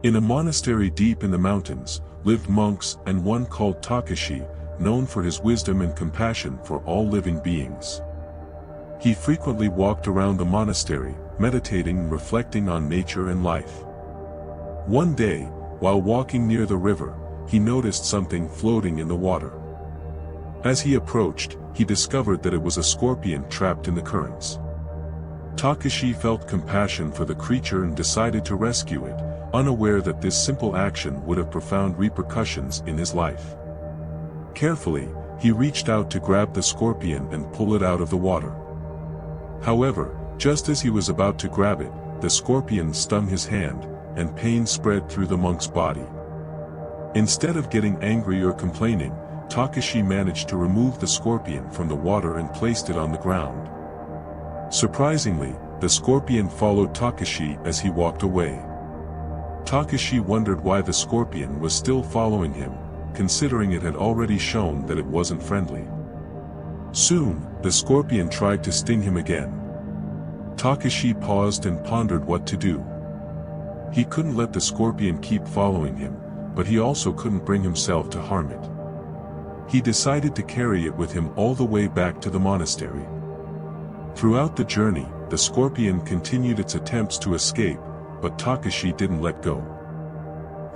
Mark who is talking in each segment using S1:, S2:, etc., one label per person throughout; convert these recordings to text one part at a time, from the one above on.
S1: In a monastery deep in the mountains, lived monks and one called Takashi, known for his wisdom and compassion for all living beings. He frequently walked around the monastery, meditating and reflecting on nature and life. One day, while walking near the river, he noticed something floating in the water. As he approached, he discovered that it was a scorpion trapped in the currents. Takashi felt compassion for the creature and decided to rescue it, unaware that this simple action would have profound repercussions in his life. Carefully, he reached out to grab the scorpion and pull it out of the water. However, just as he was about to grab it, the scorpion stung his hand, and pain spread through the monk's body. Instead of getting angry or complaining, Takashi managed to remove the scorpion from the water and placed it on the ground. Surprisingly, the scorpion followed Takashi as he walked away. Takashi wondered why the scorpion was still following him, considering it had already shown that it wasn't friendly. Soon, the scorpion tried to sting him again. Takashi paused and pondered what to do. He couldn't let the scorpion keep following him, but he also couldn't bring himself to harm it. He decided to carry it with him all the way back to the monastery. Throughout the journey, the scorpion continued its attempts to escape, but Takashi didn't let go.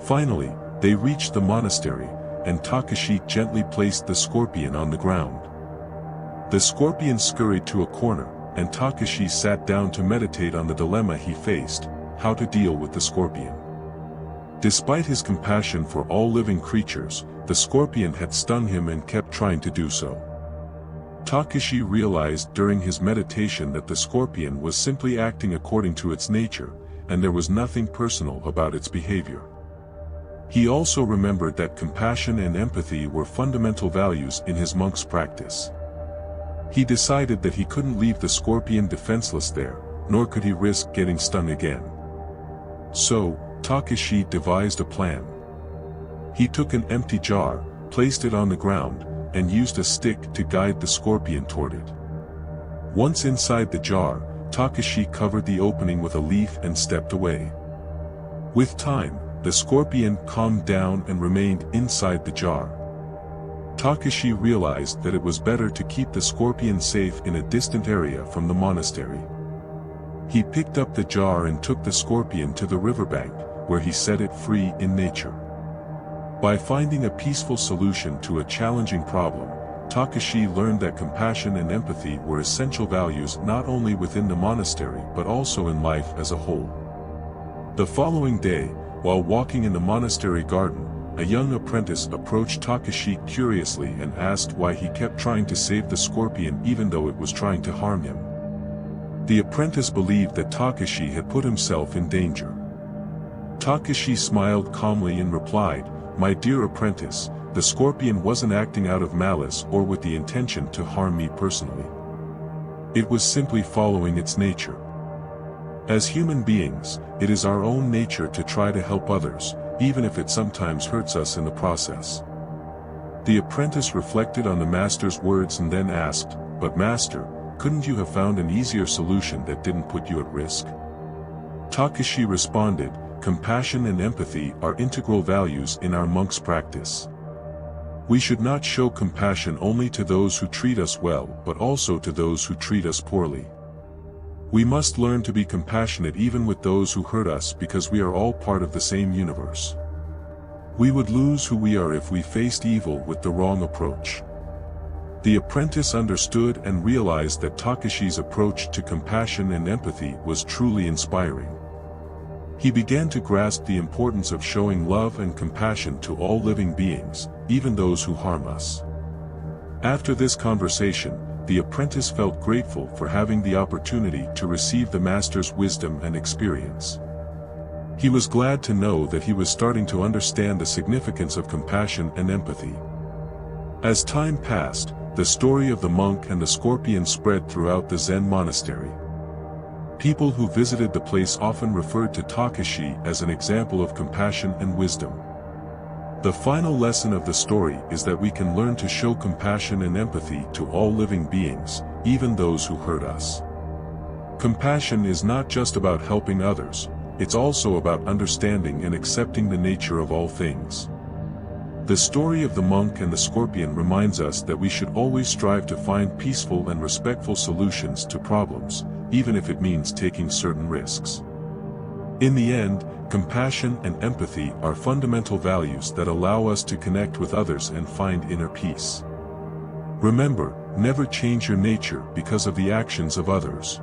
S1: Finally, they reached the monastery, and Takashi gently placed the scorpion on the ground. The scorpion scurried to a corner, and Takashi sat down to meditate on the dilemma he faced: how to deal with the scorpion. Despite his compassion for all living creatures, the scorpion had stung him and kept trying to do so. Takashi realized during his meditation that the scorpion was simply acting according to its nature, and there was nothing personal about its behavior. He also remembered that compassion and empathy were fundamental values in his monk's practice. He decided that he couldn't leave the scorpion defenseless there, nor could he risk getting stung again. So, Takashi devised a plan. He took an empty jar, placed it on the ground, and used a stick to guide the scorpion toward it. Once inside the jar, Takashi covered the opening with a leaf and stepped away. With time, the scorpion calmed down and remained inside the jar. Takashi realized that it was better to keep the scorpion safe in a distant area from the monastery. He picked up the jar and took the scorpion to the riverbank, where he set it free in nature. By finding a peaceful solution to a challenging problem, Takashi learned that compassion and empathy were essential values not only within the monastery but also in life as a whole. The following day, while walking in the monastery garden, a young apprentice approached Takashi curiously and asked why he kept trying to save the scorpion even though it was trying to harm him. The apprentice believed that Takashi had put himself in danger. Takashi smiled calmly and replied, "My dear apprentice, the scorpion wasn't acting out of malice or with the intention to harm me personally. It was simply following its nature. As human beings, it is our own nature to try to help others, even if it sometimes hurts us in the process." The apprentice reflected on the master's words and then asked, "But master, couldn't you have found an easier solution that didn't put you at risk?" Takashi responded, "Compassion and empathy are integral values in our monk's practice. We should not show compassion only to those who treat us well but also to those who treat us poorly. We must learn to be compassionate even with those who hurt us because we are all part of the same universe. We would lose who we are if we faced evil with the wrong approach." The apprentice understood and realized that Takashi's approach to compassion and empathy was truly inspiring. He began to grasp the importance of showing love and compassion to all living beings, even those who harm us. After this conversation, the apprentice felt grateful for having the opportunity to receive the master's wisdom and experience. He was glad to know that he was starting to understand the significance of compassion and empathy. As time passed, the story of the monk and the scorpion spread throughout the Zen monastery. People who visited the place often referred to Takashi as an example of compassion and wisdom. The final lesson of the story is that we can learn to show compassion and empathy to all living beings, even those who hurt us. Compassion is not just about helping others, it's also about understanding and accepting the nature of all things. The story of the monk and the scorpion reminds us that we should always strive to find peaceful and respectful solutions to problems, even if it means taking certain risks. In the end, compassion and empathy are fundamental values that allow us to connect with others and find inner peace. Remember, never change your nature because of the actions of others.